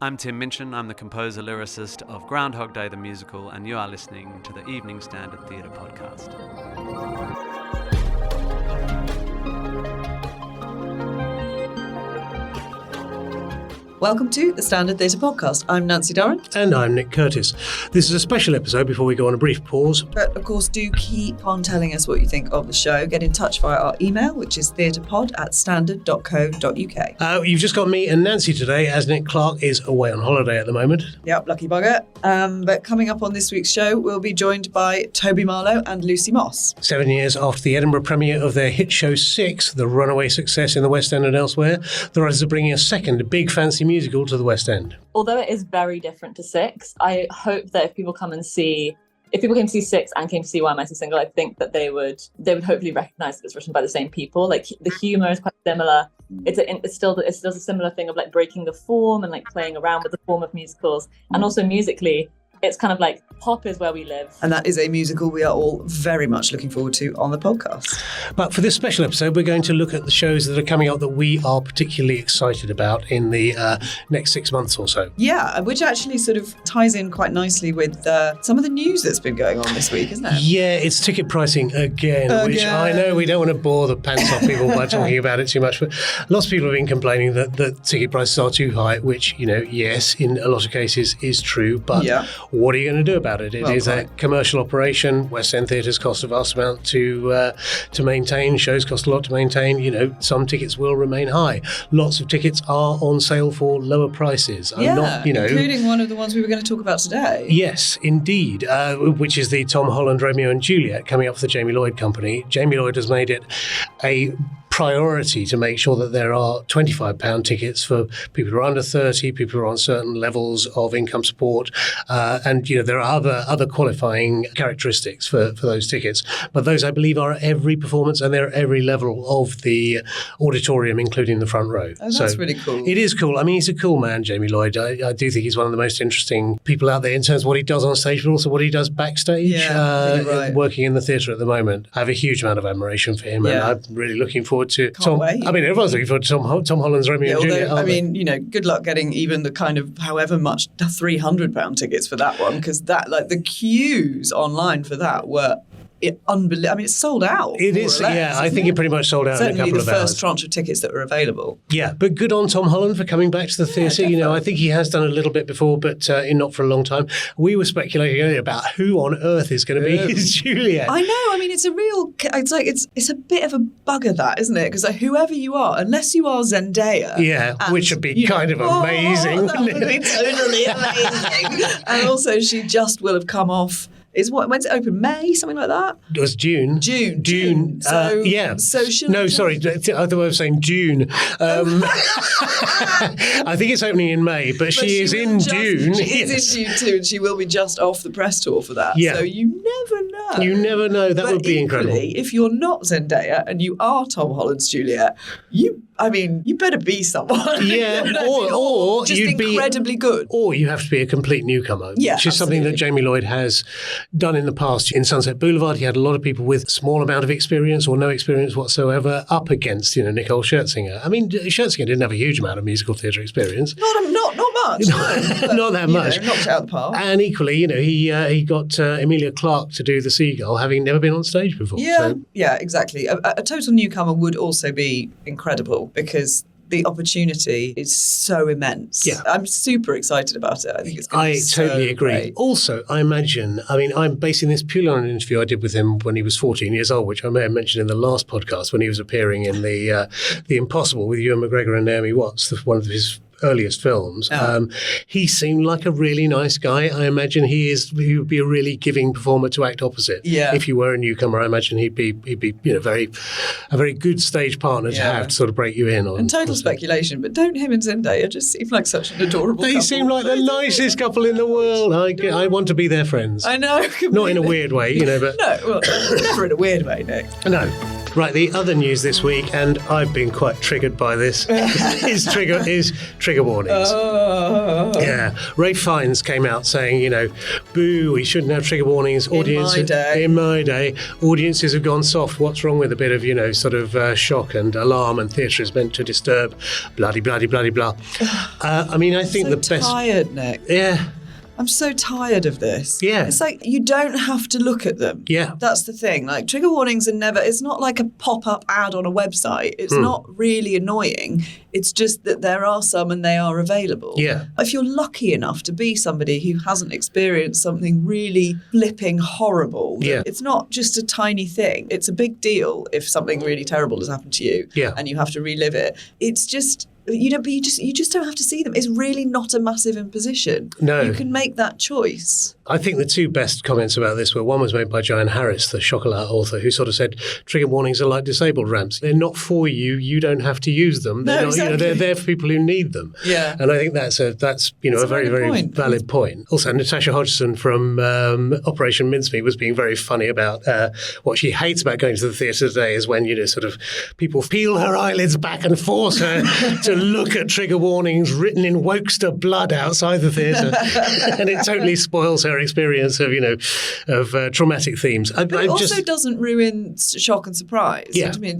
I'm Tim Minchin, I'm the composer-lyricist of Groundhog Day the Musical, and you are listening to the Evening Standard Theatre Podcast. Welcome to the Standard Theatre Podcast. I'm Nancy Durrant. And I'm Nick Curtis. This is a special episode before we go on a brief pause. But of course, do keep on telling us what you think of the show. Get in touch via our email, which is theatrepod@standard.co.uk. You've just got me and Nancy today, as Nick Clark is away on holiday at the moment. Yep, lucky bugger. But coming up on this week's show, we'll be joined by Toby Marlow and Lucy Moss. 7 years after the Edinburgh premiere of their hit show 6, the runaway success in the West End and elsewhere, the writers are bringing a second big fancy musical to the West End. Although it is very different to 6, I hope that if people came to see 6 and came to see Why Am I So Single, I think that they would hopefully recognise that it's written by the same people. Like, the humour is quite similar. It's still a similar thing of like breaking the form and like playing around with the form of musicals, and also musically it's kind of like pop is where we live. And that is a musical we are all very much looking forward to on the podcast. But for this special episode, we're going to look at the shows that are coming up that we are particularly excited about in the next 6 months or so. Yeah, which actually sort of ties in quite nicely with some of the news that's been going on this week, isn't it? Yeah, it's ticket pricing again, which I know we don't want to bore the pants off people by talking about it too much, but lots of people have been complaining that the ticket prices are too high, which, yes, in a lot of cases is true, but what are you going to do about it? It is a commercial operation. West End theatres cost a vast amount to maintain. Shows cost a lot to maintain. Some tickets will remain high. Lots of tickets are on sale for lower prices. Including one of the ones we were going to talk about today. Yes, indeed, which is the Tom Holland, Romeo and Juliet coming up for the Jamie Lloyd company. Jamie Lloyd has made it a priority to make sure that there are £25 tickets for people who are under 30, people who are on certain levels of income support, and there are other qualifying characteristics for those tickets. But those, I believe, are at every performance and they're at every level of the auditorium, including the front row. Oh, that's really cool. It is cool. I mean, he's a cool man, Jamie Lloyd. I do think he's one of the most interesting people out there in terms of what he does on stage, but also what he does backstage, working in the theatre at the moment. I have a huge amount of admiration for him, and I'm really looking forward to Tom. Wait. I mean, everyone's looking forward to Tom Holland's Romeo and Juliet. Good luck getting even the kind of however much £300 tickets for that one, because the queues online for that were unbelievable. I mean, it's sold out. It is, I think it pretty much sold out in a couple of hours. Certainly the first tranche of tickets that were available. Yeah, but good on Tom Holland for coming back to the theatre. I think he has done a little bit before, but not for a long time. We were speculating earlier about who on earth is going to be his Juliet. I know. I mean, it's a bit of a bugger, that, isn't it? Because whoever you are, unless you are Zendaya. Yeah, which would be kind of amazing. That would be totally amazing. And also, she just will have come off. When's it open? May? Something like that? It was June. June. So she'll... No, sorry. I thought I was saying June. I think it's opening in May, but she is in June. She is in June too, and she will be just off the press tour for that. Yeah. So you never know. You never know. That would be incredible. If you're not Zendaya and you are Tom Holland's Juliet, you better be someone. Yeah, or just you'd incredibly good. Or you have to be a complete newcomer, which is something that Jamie Lloyd has done in the past. In Sunset Boulevard, he had a lot of people with small amount of experience or no experience whatsoever up against, Nicole Scherzinger. I mean, Scherzinger didn't have a huge amount of musical theatre experience. Not much. Not that much. Knocked out the park. And equally, he got Emilia Clarke to do The Seagull, having never been on stage before. Yeah, exactly. A total newcomer would also be incredible, because the opportunity is so immense. Yeah. I'm super excited about it. I think it's going to be so totally agree. Great. Also, I'm basing this purely on an interview I did with him when he was 14 years old, which I may have mentioned in the last podcast when he was appearing in the Impossible with Ewan McGregor and Naomi Watts, one of his earliest films. He seemed like a really nice guy. I imagine he would be a really giving performer to act opposite. Yeah. If you were a newcomer, I imagine he'd be a very good stage partner to have to sort of break you in on. And total speculation, but don't him and Zendaya just seem like such an adorable couple? They seem like the nicest couple in the world. I want to be their friends. I know. Not in a weird way, but no, well, never in a weird way, Nick. No. Right, the other news this week, and I've been quite triggered by this, is trigger warnings. Yeah. Ralph Fiennes came out saying, boo, we shouldn't have trigger warnings. In my day, audiences have gone soft. What's wrong with a bit of, sort of shock and alarm, and theatre is meant to disturb, bloody, bloody, bloody, blah. I think the best... I'm tired, Nick. Yeah. I'm so tired of this. Yeah. It's like you don't have to look at them. Yeah. That's the thing. Like, trigger warnings are never, it's not like a pop-up ad on a website. It's not really annoying. It's just that there are some and they are available. Yeah. If you're lucky enough to be somebody who hasn't experienced something really flipping horrible, it's not just a tiny thing. It's a big deal if something really terrible has happened to you and you have to relive it. It's just... but you just don't have to see them. It's really not a massive imposition. No. You can make that choice. I think the two best comments about this were, one was made by Joanne Harris, the Chocolat author, who sort of said, trigger warnings are like disabled ramps. They're not for you. You don't have to use them. They're they're there for people who need them. Yeah. And I think that's a very, very valid point. Also, Natasha Hodgson from Operation Mincemeat was being very funny about what she hates about going to the theatre today is when, sort of people peel her eyelids back and force her to look at trigger warnings written in Wokester blood outside the theatre. And it totally spoils her experience of traumatic themes. But it also doesn't ruin shock and surprise. Yeah. I mean,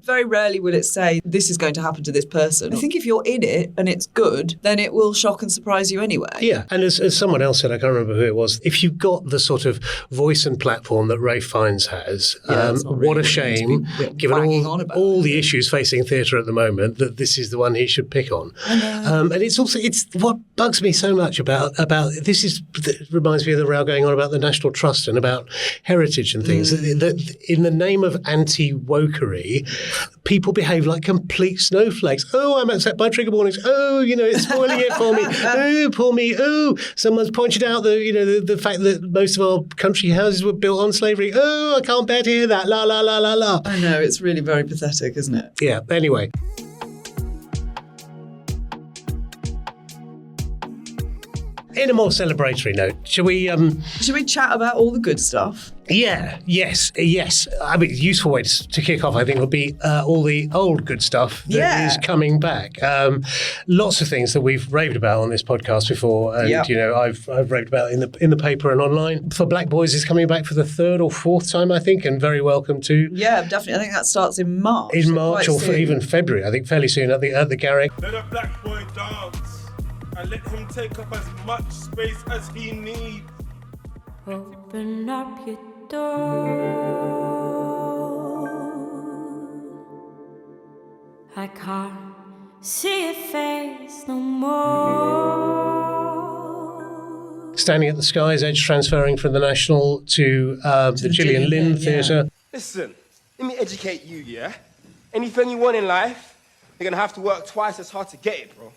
very rarely will it say, this is going to happen to this person. I think if you're in it and it's good, then it will shock and surprise you anyway. Yeah. And as someone else said, I can't remember who it was, if you've got the sort of voice and platform that Ralph Fiennes has, what a shame, given all the issues facing theatre at the moment, that this is the one he should pick on. And it's what bugs me so much about this reminds me of the row going on about the National Trust and about heritage and things. That in the name of anti-wokery, people behave like complete snowflakes. Oh, I'm upset by trigger warnings. Oh, it's spoiling it for me. Oh, poor me. Oh, someone's pointed out the fact that most of our country houses were built on slavery. Oh, I can't bear to hear that. La, la, la, la, la. I know, it's really very pathetic, isn't it? Yeah, anyway. In a more celebratory note, shall we chat about all the good stuff? Yeah, yes. I mean, a useful way to kick off, I think, would be all the old good stuff that is coming back. Lots of things that we've raved about on this podcast before, and I've raved about in the paper and online. For Black Boys is coming back for the third or fourth time, I think, and very welcome to. Yeah, definitely. I think that starts in March. In March or even February, I think, fairly soon at the Garrick. Let a black boy dance. And let him take up as much space as he needs. Open up your door. I can't see your face no more. Standing at the Sky's Edge, transferring from the National to the Gillian Lynn Theatre. Listen, let me educate you, yeah? Anything you want in life, you're going to have to work twice as hard to get it, bro.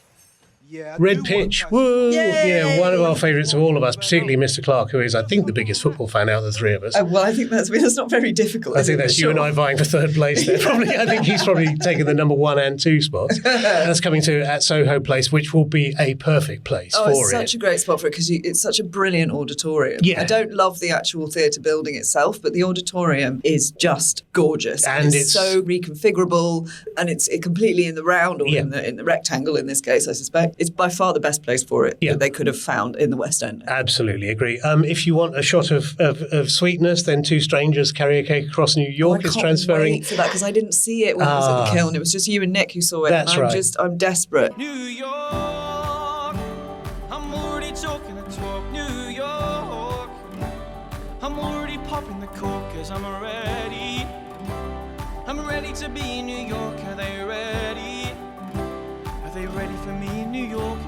Yeah, Red Pitch, woo! Yeah, one of our favourites of all of us, particularly Mr. Clark, who is, I think, the biggest football fan out of the three of us. Well, I think that's not very difficult. I think that's you and I vying for third place there. Probably, I think he's probably taken the number 1 and 2 spots. That's coming to at Soho Place, which will be a perfect place for it. It's such a great spot for it because it's such a brilliant auditorium. Yeah. I don't love the actual theatre building itself, but the auditorium is just gorgeous. And it's so reconfigurable, and it's completely in the round or in the rectangle in this case, I suspect. It's by far the best place for it that they could have found in the West End. Absolutely agree. If you want a shot of sweetness, then Two Strangers Carry a Cake Across New York is transferring. I can't wait for that because I didn't see it when it was at the Kiln. It was just you and Nick who saw it. That's right. I'm desperate. New York, I'm already talking the talk. New York, I'm already popping the cork because I'm ready to be in New York. Are they ready? Are they ready for me in New York?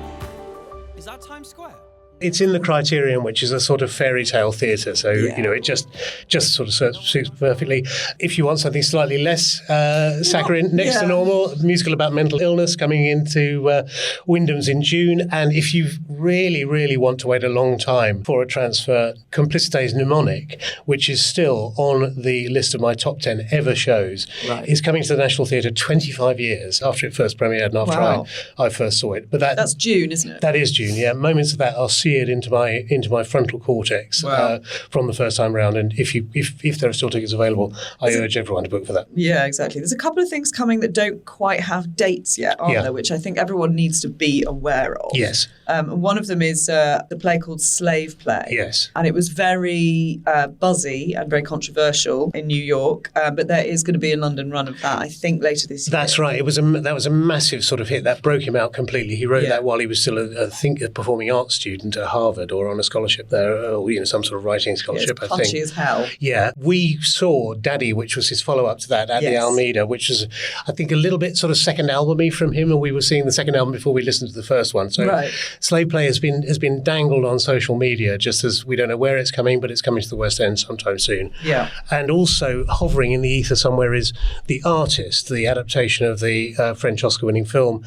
Is that Times Square? It's in the Criterion, which is a sort of fairy tale theatre, so it just sort of suits perfectly. If you want something slightly less saccharine, Next to Normal, a musical about mental illness, coming into Wyndham's in June. And if you really, really want to wait a long time for a transfer, Complicité's Mnemonic, which is still on the list of my top 10 ever shows, is coming to the National Theatre 25 years after it first premiered and after I first saw it. But that's June, isn't it? That is June, yeah. Moments of that are seared into my frontal cortex from the first time round. And if there are still tickets available, I urge everyone to book for that. Yeah, exactly. There's a couple of things coming that don't quite have dates yet, aren't there? Which I think everyone needs to be aware of. Yes. And one of them is the play called Slave Play. Yes. And it was very buzzy and very controversial in New York. But there is going to be a London run of that, I think, later this year. That's right. That was a massive sort of hit. That broke him out completely. He wrote that while he was still, a performing arts student at Harvard or on a scholarship there, or some sort of writing scholarship, I think. Punchy as hell. Yeah. We saw Daddy, which was his follow-up to that, at the Almeida, which is, I think, a little bit sort of second album-y from him, and we were seeing the second album before we listened to the first one. So Slave Play has been dangled on social media, just as we don't know where it's coming, but it's coming to the West End sometime soon. Yeah. And also hovering in the ether somewhere is The Artist, the adaptation of the French Oscar-winning film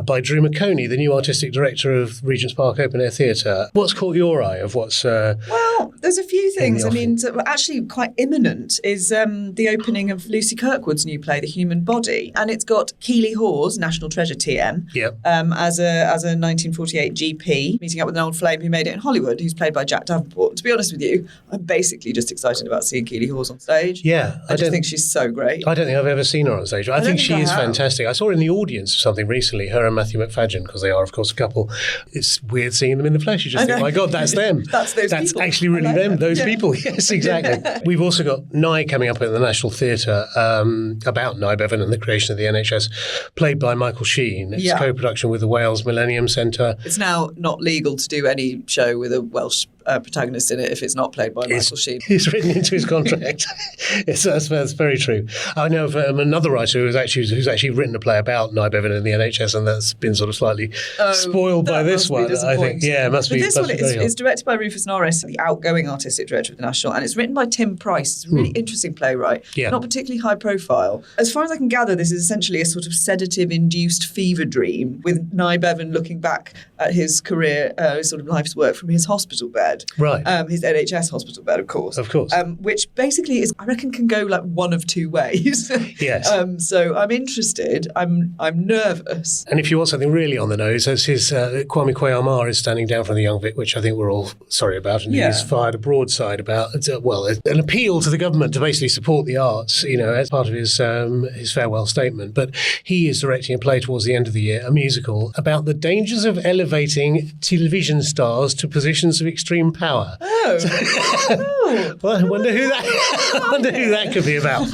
by Drew McConey, the new artistic director of Regent's Park Open Air Theatre. What's caught your eye of what's... well, there's a few things. I mean, actually quite imminent is the opening of Lucy Kirkwood's new play, The Human Body. And it's got Keeley Hawes, National Treasure TM, as a 1948 GP, meeting up with an old flame who made it in Hollywood, who's played by Jack Davenport. To be honest with you, I'm basically just excited about seeing Keeley Hawes on stage. Yeah. I just think she's so great. I don't think I've ever seen her on stage. I think she is fantastic. I saw her in the audience of something recently, her and Matthew McFadden, because they are, of course, a couple. It's weird seeing them in the flesh. You just think, my God, that's them. That's people. Actually really them, those people. Yes, exactly. We've also got Nye coming up at the National Theatre about Nye Bevan and the creation of the NHS, played by Michael Sheen. It's co-production with the Wales Millennium Centre. It's now not legal to do any show with a Welsh protagonist in it if it's not played by Michael Sheen. It's written into his contract. That's very true. I know of another writer who's actually written a play about Nye Bevan and the NHS, and that's been sort of slightly spoiled by this one. I think, it must be. This one is directed by Rufus Norris, the outgoing artistic director of the National, and it's written by Tim Price. It's a really interesting playwright, not particularly high profile. As far as I can gather, this is essentially a sort of sedative-induced fever dream with Nye Bevan looking back at his career, sort of life's work from his hospital bed. Right. His NHS hospital bed, of course. Of course. Which basically is, I reckon, can go like one of two ways. Yes. So I'm interested. I'm nervous. And if you want something really on the nose, as his Kwame Kwei-Armah is standing down from the Young Vic, which I think we're all sorry about, and he's fired a broadside about, an appeal to the government to basically support the arts, as part of his farewell statement. But he is directing a play towards the end of the year, a musical, about the dangers of elevating television stars to positions of extreme power. Well, I wonder who that could be about.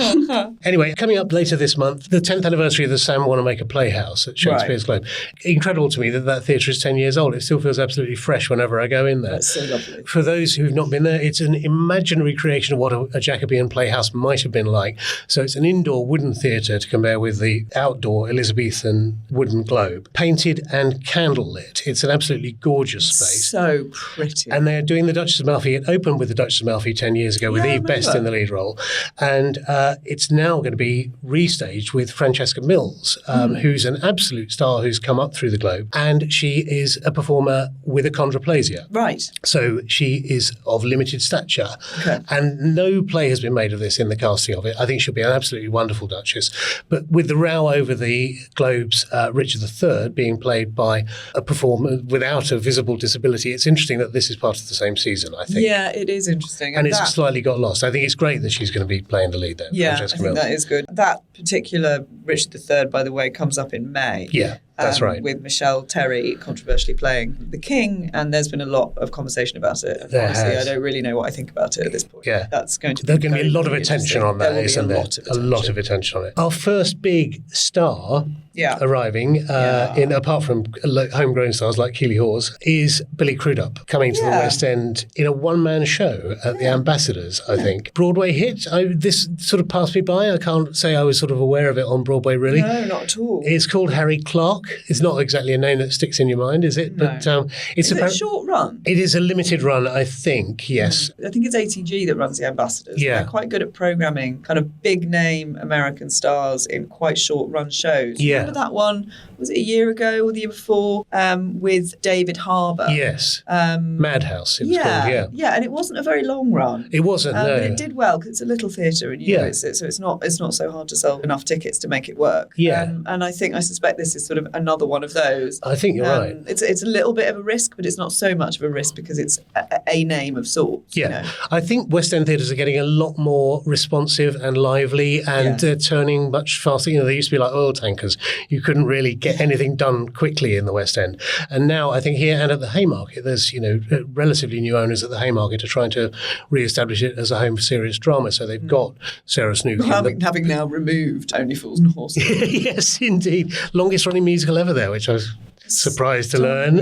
Anyway, coming up later this month, the 10th anniversary of the Sam Wanamaker Playhouse at Shakespeare's Globe. Incredible to me that theatre is 10 years old. It still feels absolutely fresh whenever I go in there. That's so lovely. For those who've not been there, it's an imaginary creation of what a Jacobean playhouse might have been like. So it's an indoor wooden theatre to compare with the outdoor Elizabethan wooden Globe. Painted and candlelit. It's an absolutely gorgeous space. So pretty. And they're doing the Duchess of Malfi. It opened with the Duchess of Malfi 10 years ago with Eve Best in the lead role. And it's now going to be restaged with Francesca Mills, who's an absolute star who's come up through the Globe. And she is a performer with achondroplasia. Right. So she is of limited stature. Okay. And no play has been made of this in the casting of it. I think she'll be an absolutely wonderful Duchess. But with the row over the Globe's Richard III being played by a performer without a visible disability, it's interesting that this is part of the same season, I think. Yeah, it is interesting. And it's slightly got lost. I think it's great that she's going to be playing the lead there. Yeah, I think that is good. That particular Richard III, by the way, comes up in May. Yeah. That's right. With Michelle Terry controversially playing the King, and there's been a lot of conversation about it. And honestly, I don't really know what I think about it at this point. Yeah. There's going to be a lot of attention on that, isn't there? A lot of attention on it. Our first big star arriving, apart from homegrown stars like Keeley Hawes, is Billy Crudup coming to the West End in a one-man show at the Ambassadors, I think. Broadway hit. This sort of passed me by. I can't say I was sort of aware of it on Broadway, really. No, not at all. It's called Harry Clark. It's not exactly a name that sticks in your mind, is it? No. But is it a short run? It is a limited run, I think, yes. I think it's ATG that runs the Ambassadors. Yeah. They're quite good at programming kind of big-name American stars in quite short-run shows. Yeah. Remember that one, was it a year ago or the year before, with David Harbour? Yes. Madhouse, it was called, Yeah, and it wasn't a very long run. It wasn't, no. But it did well because it's a little theatre, and you know, so it's not so hard to sell enough tickets to make it work. Yeah. And I suspect this is sort of another one of those. I think you're right. It's a little bit of a risk, but it's not so much of a risk because it's a name of sorts. Yeah. You know? I think West End theatres are getting a lot more responsive and lively and turning much faster. They used to be like oil tankers. You couldn't really get get anything done quickly in the West End. And now I think here and at the Haymarket, there's, relatively new owners at the Haymarket are trying to re-establish it as a home for serious drama. So they've got Sarah Snook. Having now removed Only Fools and Horses. Yes, indeed. Longest running musical ever there, which I was surprised to learn.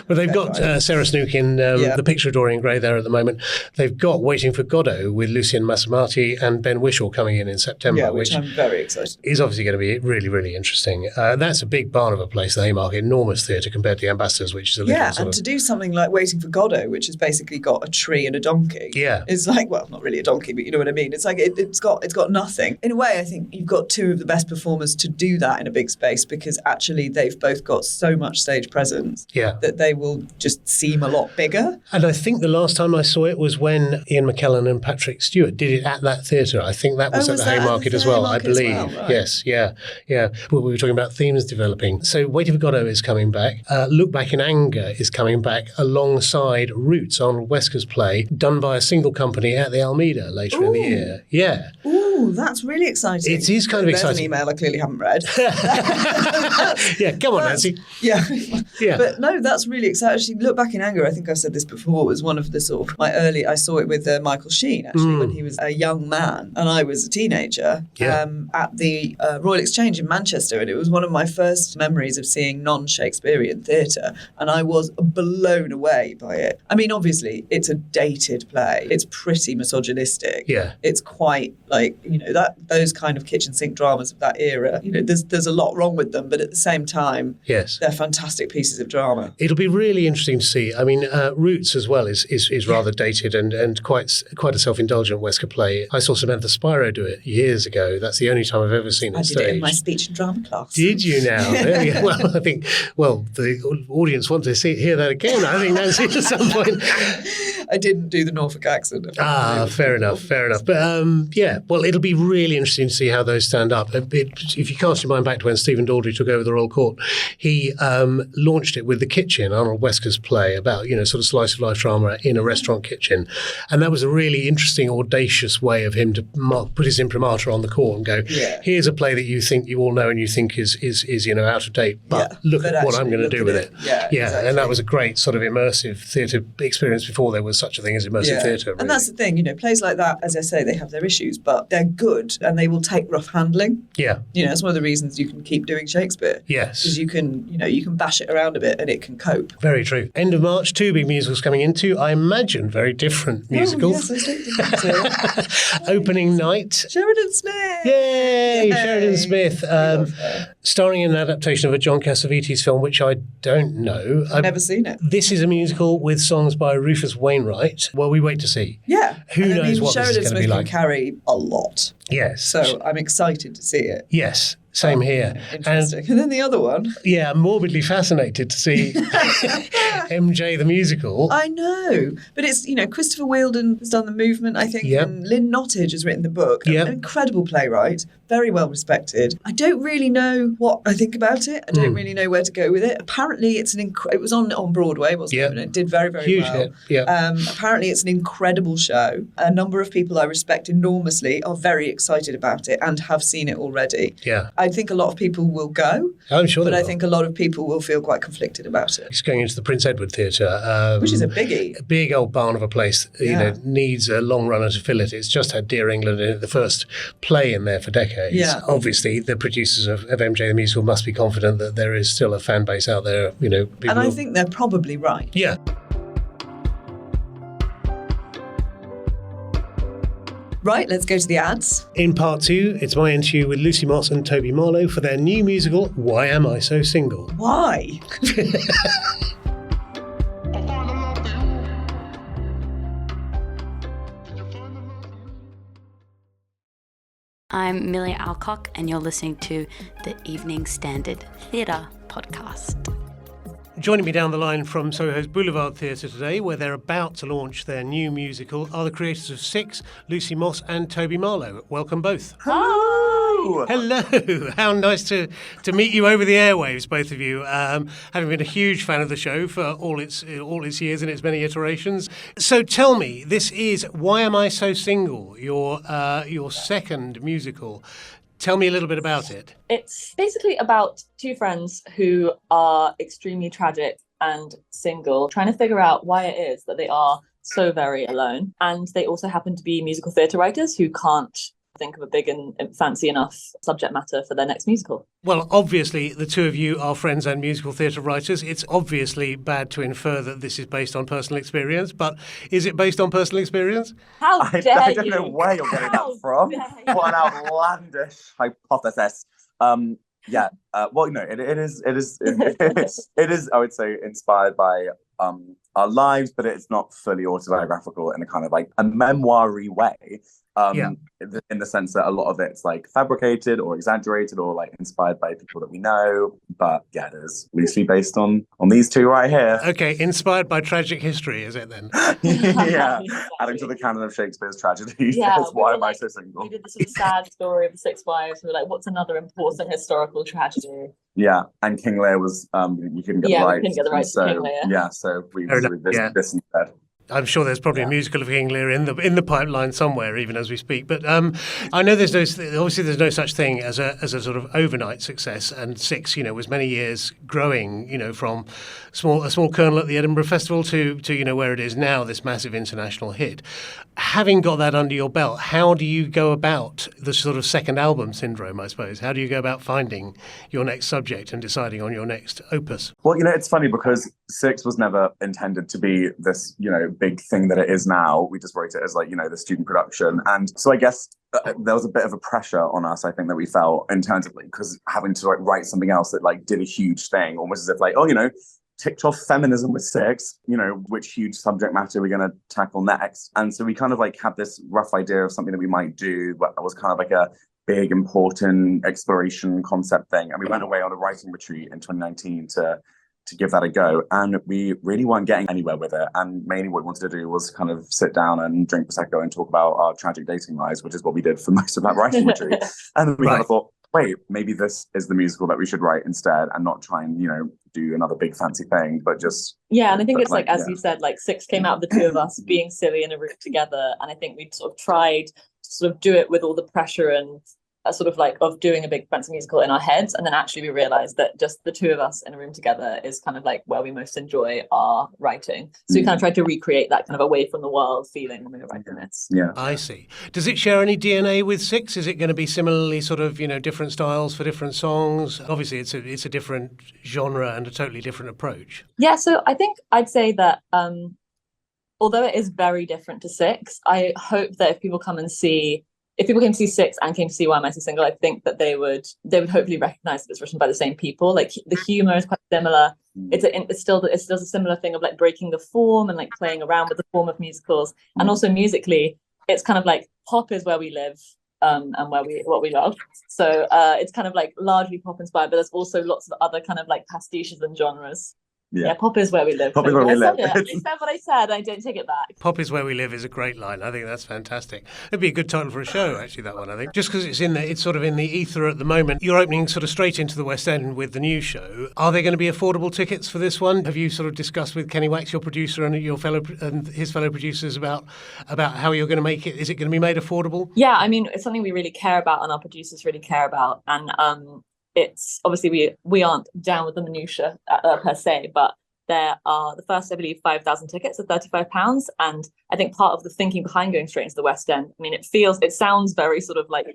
But they've got Sarah Snook in The Picture of Dorian Gray there at the moment. They've got Waiting for Godot with Lucien Massamati and Ben Whishaw coming in September, which I'm very excited. Is obviously going to be really, really interesting. That's a big barn of a place, the Haymarket, enormous theatre compared to the Ambassadors, which is a little and to do something like Waiting for Godot, which has basically got a tree and a donkey. Yeah. It's like, well, not really a donkey, but you know what I mean? It's like it's got nothing. In a way, I think you've got two of the best performers to do that in a big space, because actually they've both got so much stage presence that they will just seem a lot bigger. And I think the last time I saw it was when Ian McKellen and Patrick Stewart did it at that theatre. I think that was at the Haymarket as well, I believe. Right. Yes, yeah. Well, we were talking about themes developing. So Waiting for Godot is coming back. Look Back in Anger is coming back alongside Roots, Arnold Wesker's play, done by a single company at the Almeida later in the year. Yeah. Ooh, that's really exciting. It is kind of exciting. There's an email I clearly haven't read. Yeah, come on, Nancy. Yeah. But no, that's really exciting. Actually, Look Back in Anger, I think I've said this before, was one of the sort of I saw it with Michael Sheen, actually, when he was a young man and I was a teenager at the Royal Exchange in Manchester. And it was one of my first memories of seeing non-Shakespearean theatre. And I was blown away by it. I mean, obviously, it's a dated play. It's pretty misogynistic. Yeah. It's quite like, those kind of kitchen sink dramas of that era. There's a lot wrong with them, but at the same time, they're fantastic pieces of drama. It'll be really interesting to see. I mean, Roots as well is rather dated and quite a self-indulgent Wesker play. I saw Samantha Spiro do it years ago. That's the only time I've ever seen it staged. I did it in my speech and drama class. Did you now? Well, I think, the audience want to hear that again, I think, Nancy, at some point. I didn't do the Norfolk accent. Fair enough. But, it'll be really interesting to see how those stand up. If you cast your mind back to when Stephen Daldry took over the Royal Court, he launched it with The Kitchen, Arnold Wesker's play about, sort of slice of life drama in a restaurant kitchen. And that was a really interesting, audacious way of him to put his imprimatur on the court and go, here's a play that you think you all know and you think is out of date, but look at what I'm going to do with it. Exactly. And that was a great sort of immersive theatre experience before there was such a thing as immersive theatre. Really. And that's the thing, plays like that, as I say, they have their issues, but they're good and they will take rough handling. Yeah. It's one of the reasons you can keep doing Shakespeare. Yes. Because you can bash it around a bit and it can cope. Very true. End of March, 2 big musicals coming into, I imagine, very different musicals. Yes, I don't think so. Opening night. Sheridan Smith. Yay! Sheridan Smith. Starring in an adaptation of a John Cassavetes film, which I don't know. I've never seen it. This is a musical with songs by Rufus Wainwright. Well, we wait to see. Yeah. Who knows what Sheridan this is going to be like. Smith can carry a lot. Yes. So I'm excited to see it. Yes. Same here. Interesting. And then the other one. Yeah, I'm morbidly fascinated to see MJ the musical. I know. But it's, Christopher Wheeldon has done The Movement, I think, and Lynn Nottage has written the book. An incredible playwright, very well respected. I don't really know what I think about it. I don't really know where to go with it. Apparently, it was on Broadway, wasn't it? And it did very, very huge well. Hit. Yeah. Apparently, it's an incredible show. A number of people I respect enormously are very excited about it and have seen it already. Yeah. I think a lot of people will go. I'm sure but they I will. think a lot of people will feel quite conflicted about it. It's going into the Prince Edward Theatre. Which is a biggie. A big old barn of a place. Needs a long runner to fill it. It's just had Dear England in it, the first play in there for decades. Yeah. Obviously, the producers of MJ the Musical must be confident that there is still a fan base out there. People and I think they're probably right. Yeah. Right, let's go to the ads. In part 2, it's my interview with Lucy Moss and Toby Marlow for their new musical, Why Am I So Single? Why? I'm Millie Alcock, and you're listening to the Evening Standard Theatre Podcast. Joining me down the line from Soho's Boulevard Theatre today, where they're about to launch their new musical, are the creators of Six, Lucy Moss and Toby Marlow. Welcome both. Hello! Hello! How nice to meet you over the airwaves, both of you. Having been a huge fan of the show for all its years and its many iterations. So tell me, this is Why Am I So Single? Your second musical. Tell me a little bit about it. It's basically about two friends who are extremely tragic and single, trying to figure out why it is that they are so very alone. And they also happen to be musical theatre writers who can't think of a big and fancy enough subject matter for their next musical. Well, obviously, the two of you are friends and musical theatre writers. It's obviously bad to infer that this is based on personal experience, but is it based on personal experience? How dare you? I don't know where you're getting that from. What an outlandish hypothesis. Well, no, it is, I would say, inspired by our lives, but it's not fully autobiographical in a kind of like a memoir-y way. In the sense that a lot of it's like fabricated or exaggerated or like inspired by people that we know, but yeah, it is loosely based on these two right here. Okay, inspired by tragic history, is it then? Yeah, adding to the canon of Shakespeare's tragedies. Yeah, that's why am I so single? We did the sort of sad story of the six wives. We were like, what's another important historical tragedy? Yeah, and King Lear was we couldn't get the rights. We couldn't get the rights to King Lear. Yeah, so we did this instead. I'm sure there's probably a musical of King Lear in the pipeline somewhere, even as we speak. But I know there's no such thing as a sort of overnight success. And Six, was many years growing, from a small kernel at the Edinburgh Festival to where it is now, this massive international hit. Having got that under your belt, how do you go about the sort of second album syndrome, I suppose? How do you go about finding your next subject and deciding on your next opus? Well, it's funny because Six was never intended to be this, big thing that it is now. We just wrote it as like, the student production. And so I guess there was a bit of a pressure on us, I think, that we felt internally, because having to write something else that like did a huge thing, almost as if like, ticked off feminism with Six, which huge subject matter we're going to tackle next. And so we kind of like had this rough idea of something that we might do, but it was kind of like a big, important exploration concept thing. And we went away on a writing retreat in 2019 to give that a go. And we really weren't getting anywhere with it. And mainly what we wanted to do was kind of sit down and drink Prosecco and talk about our tragic dating lives, which is what we did for most of that writing retreat. And then we kind of thought, wait, maybe this is the musical that we should write instead, and not try and, do another big fancy thing, but just... Yeah, and I think it's like, as you said, like Six came out of the two of us being silly in a room together. And I think we sort of tried to sort of do it with all the pressure and sort of like of doing a big fancy musical in our heads, and then actually we realized that just the two of us in a room together is kind of like where we most enjoy our writing. So we kind of tried to recreate that kind of away from the world feeling when we were writing this. Yeah, I see. Does it share any DNA with Six? Is it going to be similarly sort of different styles for different songs? Obviously it's a different genre and a totally different approach. Yeah, so I think I'd say that although it is very different to Six, I hope that if people came to see Six and came to see Why Am I So Single, I think that they would hopefully recognize that it's written by the same people. Like the humor is quite similar. It's still a similar thing of like breaking the form and like playing around with the form of musicals. And also musically, it's kind of like pop is where we live and what we love. So it's kind of like largely pop inspired, but there's also lots of other kind of like pastiches and genres. Yeah, pop is where we live. Pop is where we live. I said what I said. I don't take it back. Pop is where we live is a great line. I think that's fantastic. It'd be a good title for a show, actually, that one, I think. Just because it's sort of in the ether at the moment. You're opening sort of straight into the West End with the new show. Are there going to be affordable tickets for this one? Have you sort of discussed with Kenny Wax, your producer, and his fellow producers about how you're going to make it? Is it going to be made affordable? Yeah, I mean, it's something we really care about and our producers really care about. And it's obviously we aren't down with the minutiae per se, but there are the first, I believe, 5,000 tickets at £35. And I think part of the thinking behind going straight into the West End, I mean, it sounds very sort of like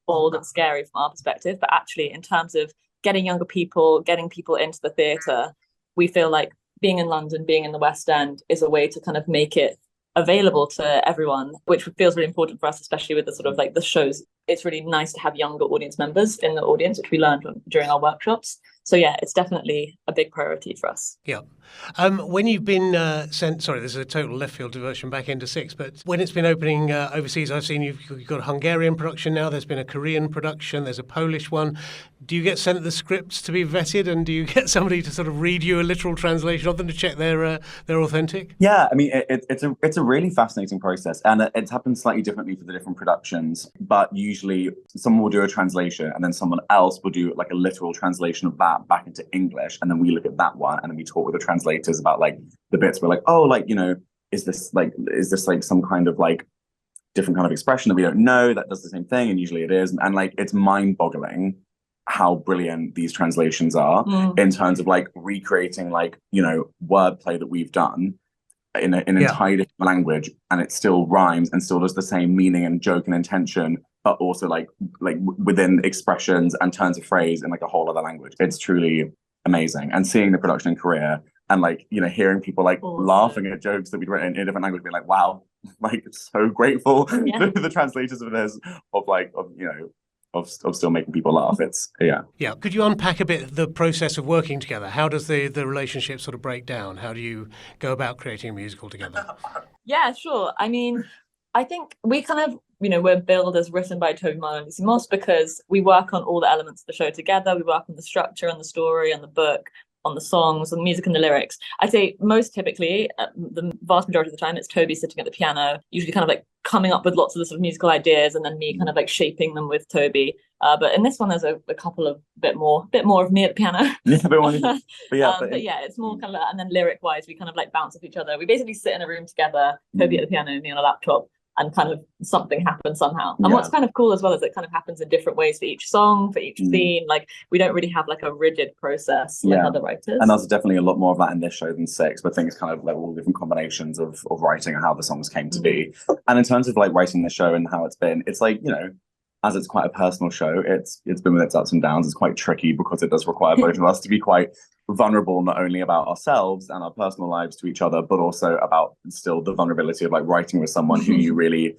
bold and scary from our perspective, but actually in terms of getting younger people, getting people into the theatre, we feel like being in London, being in the West End is a way to kind of make it available to everyone, which feels really important for us, especially with the sort of like the shows. It's really nice to have younger audience members in the audience, which we learned during our workshops. So yeah, it's definitely a big priority for us. Yeah. When you've been sent, sorry, this is a total left field diversion back into Six, but when it's been opening overseas, I've seen you've got a Hungarian production now, there's been a Korean production, there's a Polish one. Do you get sent the scripts to be vetted, and do you get somebody to sort of read you a literal translation of them to check they're authentic? Yeah, I mean, it's a really fascinating process, and it's happened slightly differently for the different productions, but usually someone will do a translation and then someone else will do like a literal translation of that back into English, and then we look at that one and then we talk with the translators about like the bits we're like, oh, like, is this like some kind of like different kind of expression that we don't know that does the same thing, and usually it is. And like, it's mind-boggling how brilliant these translations are in terms of like recreating like, you know, wordplay that we've done in an entirely different language, and it still rhymes and still does the same meaning and joke and intention, but also like within expressions and turns of phrase in like a whole other language. It's truly amazing. And seeing the production in Korea and like, you know, hearing people like laughing at jokes that we'd written in a different language, being like, wow, like so grateful to the translators of this, of still making people laugh. It's yeah. Could you unpack a bit the process of working together? How does the relationship sort of break down? How do you go about creating a musical together? Yeah, sure. I mean, I think we kind of, you know, we're billed as written by Toby Marlow and Lucy Moss because we work on all the elements of the show together. We work on the structure and the story and the book, on the songs and the music and the lyrics. I'd say most typically, the vast majority of the time, it's Toby sitting at the piano, usually kind of like coming up with lots of the sort of musical ideas, and then me kind of like shaping them with Toby. But in this one, there's a couple of bit more of me at the piano. But it's more kind of, and then lyric wise, we kind of like bounce off each other. We basically sit in a room together, Toby at the piano, me on a laptop, and kind of something happens somehow. And what's kind of cool as well is it kind of happens in different ways for each song, for each scene. Like, we don't really have like a rigid process like other writers. And there's definitely a lot more of that in this show than Six, but things kind of like all different combinations of writing and how the songs came to be. And in terms of like writing the show and how it's been, it's like, you know, as it's quite a personal show, it's been with its ups and downs. It's quite tricky because it does require both of us to be quite vulnerable, not only about ourselves and our personal lives to each other, but also about still the vulnerability of like writing with someone who you really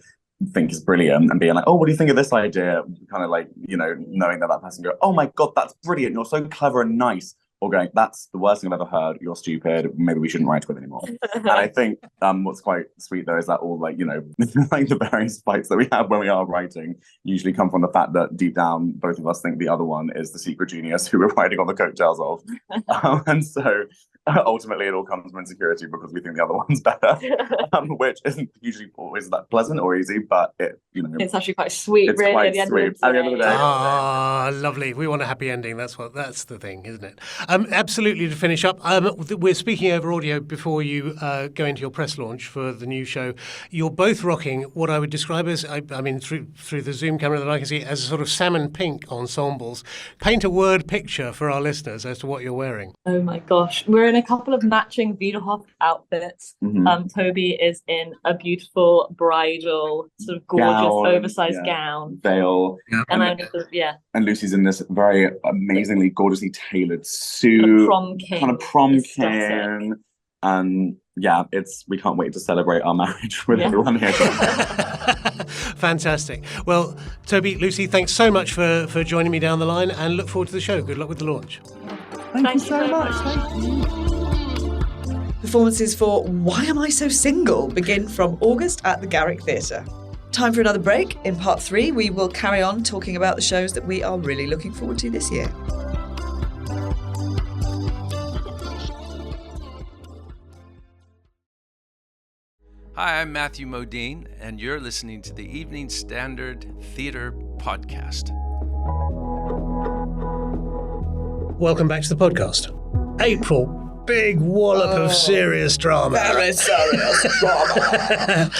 think is brilliant and being like, oh, what do you think of this idea? Kind of like, you know, knowing that person go, oh my God, that's brilliant. You're so clever and nice. Or going, that's the worst thing I've ever heard. You're stupid. Maybe we shouldn't write with anymore. And I think what's quite sweet though is that all like, you know, like the various fights that we have when we are writing usually come from the fact that deep down both of us think the other one is the secret genius who we're riding on the coattails of. And so ultimately it all comes from insecurity because we think the other one's better, which isn't usually always that pleasant or easy, but it, you know, it's actually quite sweet, it's really. quite at the end sweet. of the day. At the end of the day. Ah, lovely. We want a happy ending. That's the thing, isn't it? Absolutely. To finish up, we're speaking over audio before you go into your press launch for the new show. You're both rocking what I would describe as, I mean, through the Zoom camera that I can see, as a sort of salmon pink ensembles. Paint a word picture for our listeners as to what you're wearing. Oh my gosh, we're in a couple of matching Wiederhoff outfits. Toby is in a beautiful bridal, sort of gorgeous, oversized gown, veil, and I'm just and Lucy's in this very amazingly, gorgeously tailored suit, kind of prom king, and we can't wait to celebrate our marriage with everyone here. Fantastic. Well, Toby, Lucy, thanks so much for joining me down the line, and look forward to the show. Good luck with the launch. Thank you so much. Thank you. Performances for Why Am I So Single begin from August at the Garrick Theatre. Time for another break. In part 3, we will carry on talking about the shows that we are really looking forward to this year. Hi, I'm Matthew Modine, and you're listening to the Evening Standard Theatre Podcast. Welcome back to the podcast. April. Big wallop of serious drama. Very serious drama.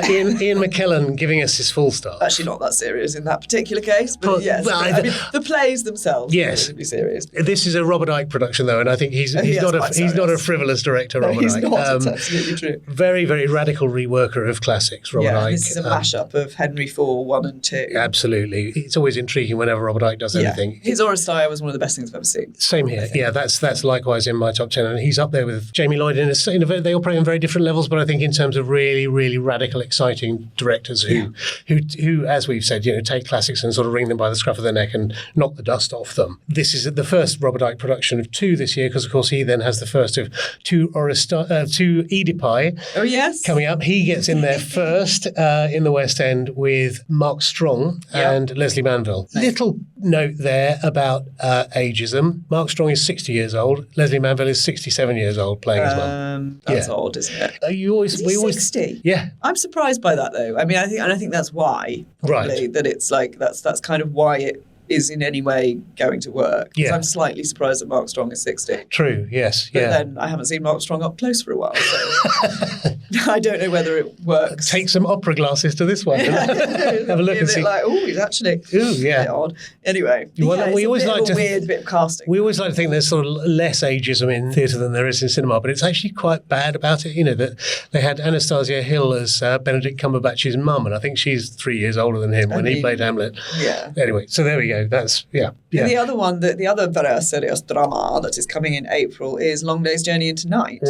Ian McKellen giving us his full stop. Actually, not that serious in that particular case, but yes. I mean, the plays themselves are really serious. This is a Robert Icke production, though, and I think he's not a frivolous director, Robert Icke. He's not, it's absolutely true. Very, very radical reworker of classics, Robert Icke. This is a mashup of Henry IV 1 and 2. Absolutely. It's always intriguing whenever Robert Icke does anything. His Oresteia was one of the best things I've ever seen. Same here. Yeah, that's likewise in my top 10, and he's up there with Jamie Lloyd. They operate on very different levels, but I think in terms of really, really radical, exciting directors who, as we've said, take classics and sort of wring them by the scruff of their neck and knock the dust off them. This is the first Robert Icke production of 2 this year, because of course he then has the first of 2 Oedipi. Oh yes, coming up. He gets in there first in the West End with Mark Strong and Leslie Manville. Little note there about ageism. Mark Strong is 60 years old. Leslie Manville is 67 years old, playing his mum. That's odd, isn't it? Is he 60? Yeah. I'm surprised by that, though. I mean, I think that's why, probably, that it's like that's kind of why is in any way going to work. Yeah. I'm slightly surprised that Mark Strong is 60. True, yes. But then I haven't seen Mark Strong up close for a while, so I don't know whether it works. Take some opera glasses to this one. Have a look and see. Like, he's actually a bit odd. Anyway, we always like to weird bit of casting. We always like to think there's sort of less ageism in theatre than there is in cinema, but it's actually quite bad about it. That they had Anastasia Hill as Benedict Cumberbatch's mum, and I think she's 3 years older than him when he played Hamlet. Yeah. Anyway, so there we go. That's And the other one, the other very serious drama that is coming in April is Long Day's Journey into Night,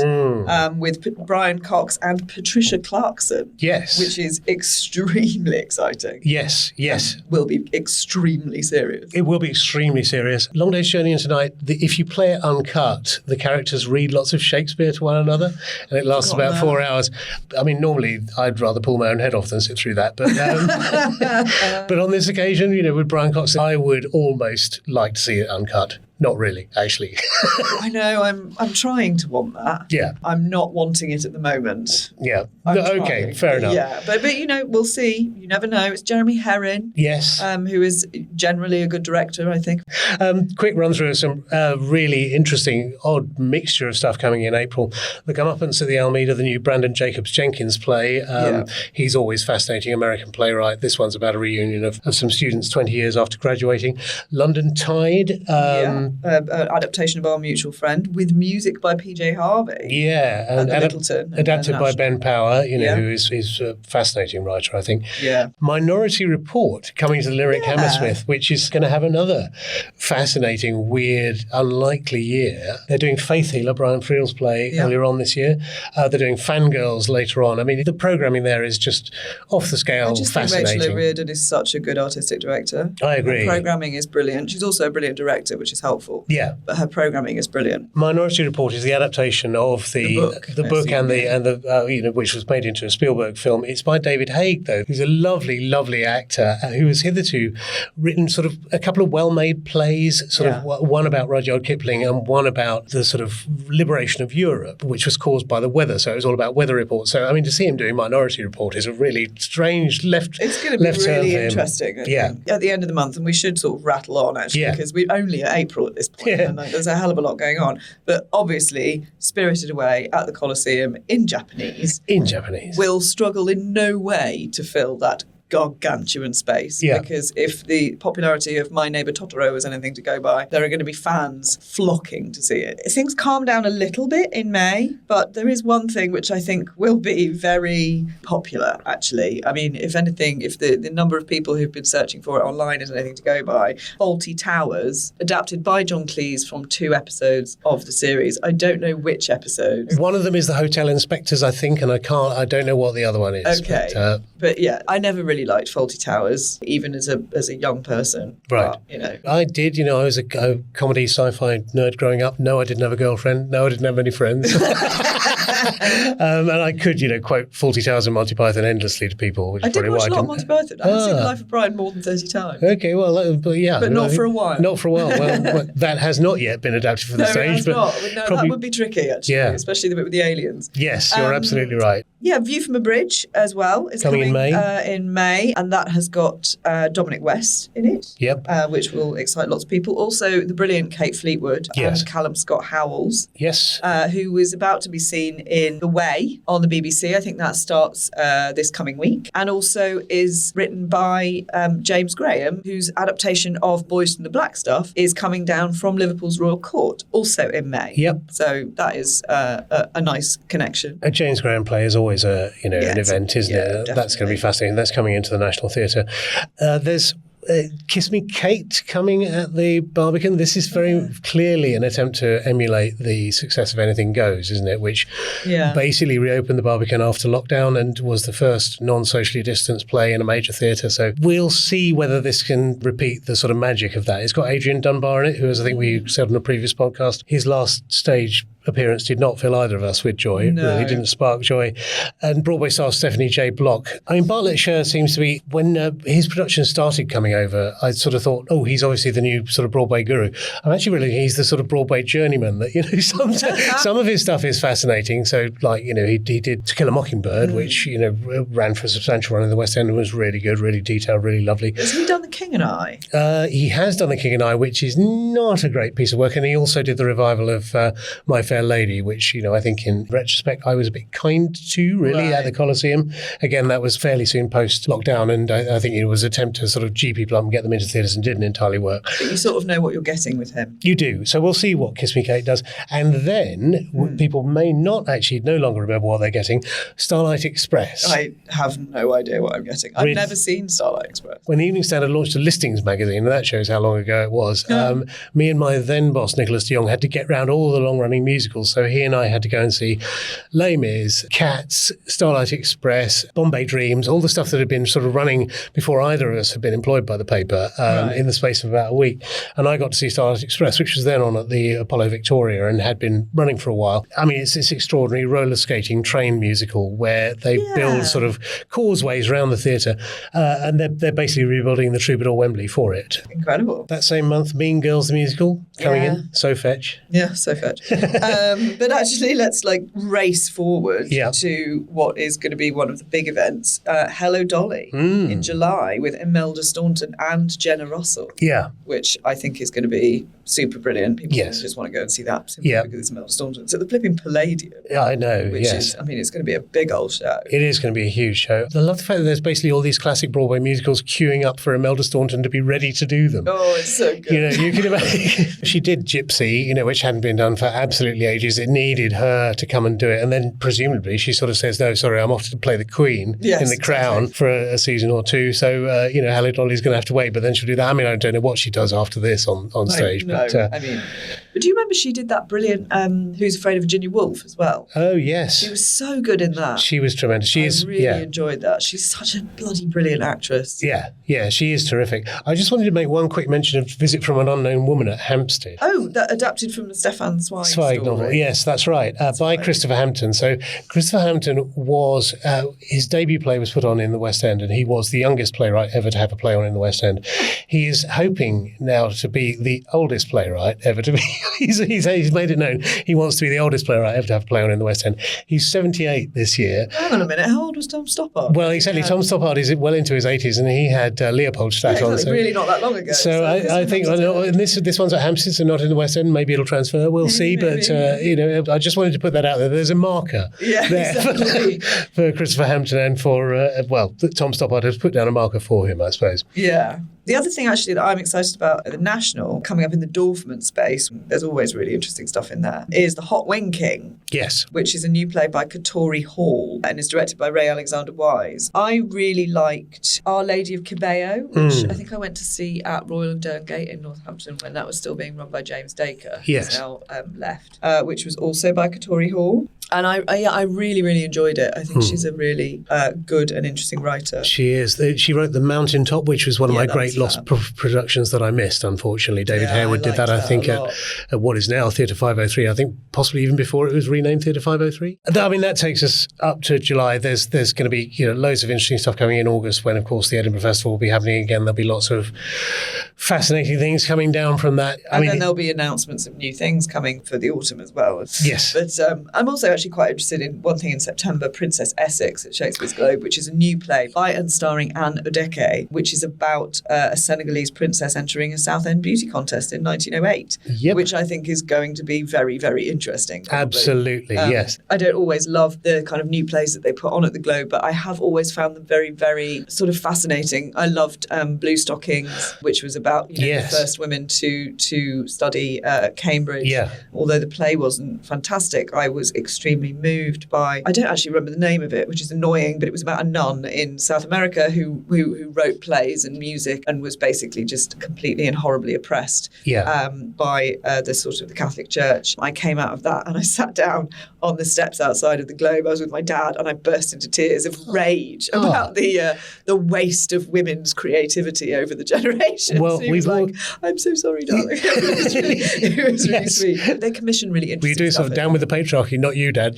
with Brian Cox and Patricia Clarkson. Yes. Which is extremely exciting. Yes. Will be extremely serious. It will be extremely serious. Long Day's Journey into Night, if you play it uncut, the characters read lots of Shakespeare to one another, and it lasts about 4 hours. I mean, normally I'd rather pull my own head off than sit through that, but on this occasion, with Brian Cox, I would almost like to see it uncut. Not really, actually. I know, I'm trying to want that. Yeah. I'm not wanting it at the moment. Yeah. Okay, trying. Fair enough. Yeah, but we'll see. You never know. It's Jeremy Herrin. Yes. Who is generally a good director, I think. Quick run through of some really interesting, odd mixture of stuff coming in April. The Comeuppance at the Almeida, the new Brandon Jacobs Jenkins play. He's always fascinating American playwright. This one's about a reunion of some students 20 years after graduating. London Tide. Adaptation of Our Mutual Friend with music by PJ Harvey. Yeah, and Littleton. Adapted by Ben Power, who is a fascinating writer, I think. Yeah. Minority Report coming to the Lyric Hammersmith, which is going to have another fascinating, weird, unlikely year. They're doing Faith Healer, Brian Friel's play, earlier on this year. They're doing Fangirls later on. I mean, the programming there is just off the scale, fascinating. Think Rachel O'Riordan is such a good artistic director. I agree. Her programming is brilliant. She's also a brilliant director, which is helpful. Yeah, but her programming is brilliant. Minority Report is the adaptation of the book and the which was made into a Spielberg film. It's by David Haig, though, who's a lovely, lovely actor who has hitherto written sort of a couple of well-made plays, one about Rudyard Kipling and one about the sort of liberation of Europe, which was caused by the weather. So it was all about weather reports. So I mean, to see him doing Minority Report is a really strange It's going to be really interesting. At the end of the month, and we should sort of rattle on actually because we're only at April at this point, and there's a hell of a lot going on. But obviously, Spirited Away at the Colosseum in Japanese will struggle in no way to fill that gargantuan space, because if the popularity of My Neighbor Totoro is anything to go by, there are going to be fans flocking to see it. Things calm down a little bit in May, but there is one thing which I think will be very popular, actually. I mean, if anything, if the number of people who've been searching for it online is anything to go by, Fawlty Towers, adapted by John Cleese from 2 episodes of the series. I don't know which episode. One of them is the Hotel Inspectors, I think, and I don't know what the other one is. Okay. But yeah, I never really liked Fawlty Towers, even as a young person. Right. But, I did. I was a comedy sci-fi nerd growing up. No, I didn't have a girlfriend. No, I didn't have any friends. And I could, quote Fawlty Towers and Monty Python endlessly to people. Which I is did probably watch a why lot of Monty Python. I haven't seen The Life of Brian more than 30 times. Okay, well, yeah. But not for a while. Not for a while. Well, that has not yet been adapted for the stage. It has not. No, that would be tricky, actually, especially the bit with the aliens. Yes, you're absolutely right. Yeah, View from a Bridge as well is coming in May. In May, and that has got Dominic West in it. Yep. Which will excite lots of people. Also, the brilliant Kate Fleetwood and Callum Scott Howells. Yes. Who is about to be seen in The Way on the BBC. I think that starts this coming week. And also is written by James Graham, whose adaptation of Boys from the Black Stuff is coming down from Liverpool's Royal Court, also in May. Yep. So that is a nice connection. A James Graham play is always an event, isn't it? Definitely. That's going to be fascinating. That's coming into the National Theatre. There's Kiss Me Kate coming at the Barbican. This is very clearly an attempt to emulate the success of Anything Goes, isn't it? Which basically reopened the Barbican after lockdown and was the first non-socially distanced play in a major theatre. So we'll see whether this can repeat the sort of magic of that. It's got Adrian Dunbar in it, who, as I think we said on a previous podcast, his last stage appearance did not fill either of us with joy. No. Really didn't spark joy. And Broadway star Stephanie J. Block. I mean, Bartlett Sher seems to be, when his production started coming over, I sort of thought, oh, he's obviously the new sort of Broadway guru. I'm actually really, he's the sort of Broadway journeyman that, some of his stuff is fascinating. So, like, he did To Kill a Mockingbird, which, ran for a substantial run in the West End and was really good, really detailed, really lovely. Has he done The King and I? He has done The King and I, which is not a great piece of work. And he also did the revival of My Fair Lady, which, I think in retrospect, I was a bit kind to, really, at the Coliseum. Again, that was fairly soon post-lockdown. And I think it was an attempt to sort of G people up and get them into theatres and didn't entirely work. But you sort of know what you're getting with him. You do. So we'll see what Kiss Me Kate does. And then people may not actually no longer remember what they're getting. Starlight Express. I have no idea what I'm getting. I've never seen Starlight Express. When the Evening Standard launched a listings magazine, and that shows how long ago it was, me and my then boss, Nicholas de Jong, had to get round all the long-running musicals. So he and I had to go and see Les Mis, Cats, Starlight Express, Bombay Dreams, all the stuff that had been sort of running before either of us had been employed by the paper in the space of about a week. And I got to see Starlight Express, which was then on at the Apollo Victoria and had been running for a while. I mean, it's this extraordinary roller skating train musical where they build sort of causeways around the theatre and they're basically rebuilding the Troubadour Wembley for it. Incredible. That same month, Mean Girls the musical coming in. So fetch. Yeah, so fetch. But actually, let's race forward to what is going to be one of the big events, Hello Dolly, in July with Imelda Staunton and Jenna Russell. Yeah. Which I think is going to be super brilliant. People just want to go and see that simply because it's Imelda Staunton. It's at the flipping Palladium. Yeah, I know, which is, I mean, it's going to be a big old show. It is going to be a huge show. I love the fact that there's basically all these classic Broadway musicals queuing up for Imelda Staunton to be ready to do them. Oh, it's so good. You can imagine. She did Gypsy, which hadn't been done for absolutely ages. It needed her to come and do it. And then presumably she sort of says, no, sorry, I'm off to play the Queen in The Crown for a season or two. So, Hello Dolly's going to have to wait, but then she'll do that. I mean, I don't know what she does after this on stage. But do you remember she did that brilliant Who's Afraid of Virginia Woolf as well? Oh, yes. She was so good in that. She was tremendous. I really enjoyed that. She's such a bloody brilliant actress. Yeah, she is terrific. I just wanted to make one quick mention of Visit from an Unknown Woman at Hampstead. Oh, that adapted from the Stefan Zweig novel. Yes, that's right. By Christopher Hampton. So Christopher Hampton was, his debut play was put on in the West End, and he was the youngest playwright ever to have a play on in the West End. He is hoping now to be the oldest playwright ever to be. He's made it known he wants to be the oldest playwright ever to have a play on in the West End. He's 78 this year. Hang on a minute, how old was Tom Stoppard? Well, exactly. Tom Stoppard is well into his 80s, and he had Leopoldstadt on. So really not that long ago. So I think, and this one's at Hampstead, so not in the West End. Maybe it'll transfer. We'll see. But I just wanted to put that out there. There's a marker there for Christopher Hampton and for Tom Stoppard has put down a marker for him, I suppose. Yeah. The other thing, actually, that I'm excited about at the National, coming up in the Dorfman space, there's always really interesting stuff in there, is The Hot Wing King. Yes. Which is a new play by Katori Hall and is directed by Ray Alexander Wise. I really liked Our Lady of Cabello, which I think I went to see at Royal and Derngate in Northampton when that was still being run by James Dacre. Yes. Who's now left, which was also by Katori Hall. And I really, really enjoyed it. I think she's a really good and interesting writer. She is. She wrote The Mountaintop, which was one of my great lost productions that I missed, unfortunately. David Harewood did that, I think, at what is now Theatre 503. I think possibly even before it was renamed Theatre 503. I mean, that takes us up to July. There's going to be loads of interesting stuff coming in August when, of course, the Edinburgh Festival will be happening again. There'll be lots of fascinating things coming down from that. And then there'll be announcements of new things coming for the autumn as well. Yes. But I'm also actually quite interested in one thing in September, Princess Essex at Shakespeare's Globe, which is a new play by and starring Anne Odeke, which is about a Senegalese princess entering a Southend beauty contest in 1908, which I think is going to be very, very interesting. Probably. Absolutely, yes. I don't always love the kind of new plays that they put on at the Globe, but I have always found them very, very sort of fascinating. I loved Blue Stockings, which was about the first women to study at Cambridge. Yeah. Although the play wasn't fantastic, I was extremely extremely moved by, I don't actually remember the name of it, which is annoying, but it was about a nun in South America who wrote plays and music and was basically just completely and horribly oppressed by the sort of the Catholic Church. I came out of that and I sat down on the steps outside of the Globe. I was with my dad and I burst into tears of rage about the waste of women's creativity over the generations. Well, he was like, I'm so sorry, darling. It was really sweet. They commission really interesting Well, you do sort of down with the patriarchy, not you, Dad.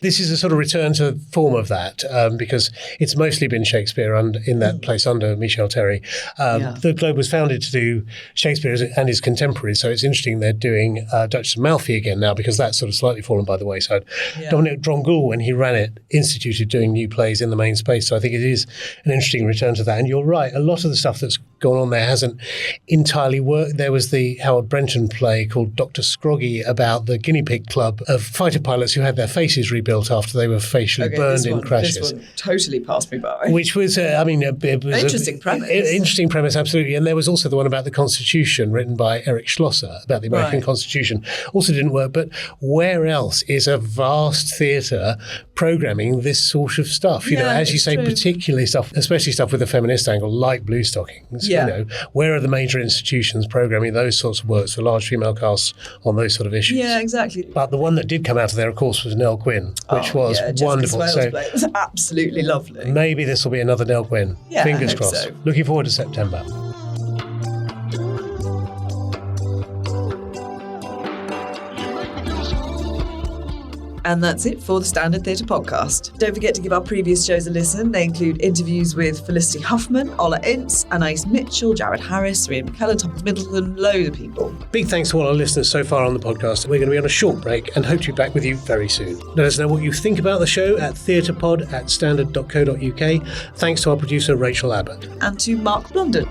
This is a sort of return to form of that, because it's mostly been Shakespeare in that place under Michel Terry. The Globe was founded to do Shakespeare and his contemporaries, so it's interesting they're doing Duchess of Malfi again now, because that's sort of slightly fallen by the wayside. Dominic Drongul, when he ran it, instituted doing new plays in the main space, so I think it is an interesting return to that. And you're right, a lot of the stuff that's gone on there hasn't entirely worked. There was the Howard Brenton play called Dr. Scroggy about the guinea pig club of fighter pilots who had their faces rebuilt after they were facially burned in crashes. This one totally passed me by. Which was, it was interesting premise. Interesting premise, absolutely. And there was also the one about the Constitution, written by Eric Schlosser, about the American Constitution. Also didn't work. But where else is a vast theatre programming this sort of stuff? You know, as you say, particularly stuff, especially stuff with a feminist angle, like Blue Stockings. You know, where are the major institutions programming those sorts of works for large female casts on those sort of issues? Yeah, exactly. But the one that did come out of there, of course, was Nell Gwyn, which was wonderful. It was absolutely lovely. Maybe this will be another Nell Gwyn. Yeah, fingers crossed. So. Looking forward to September. And that's it for the Standard Theatre Podcast. Don't forget to give our previous shows a listen. They include interviews with Felicity Huffman, Ola Ince, Anais Mitchell, Jared Harris, Rhian McKellen, Thomas Middleton, loads of people. Big thanks to all our listeners so far on the podcast. We're going to be on a short break and hope to be back with you very soon. Let us know what you think about the show at theatrepod@standard.co.uk. Thanks to our producer, Rachel Abbott. And to Mark Blondon.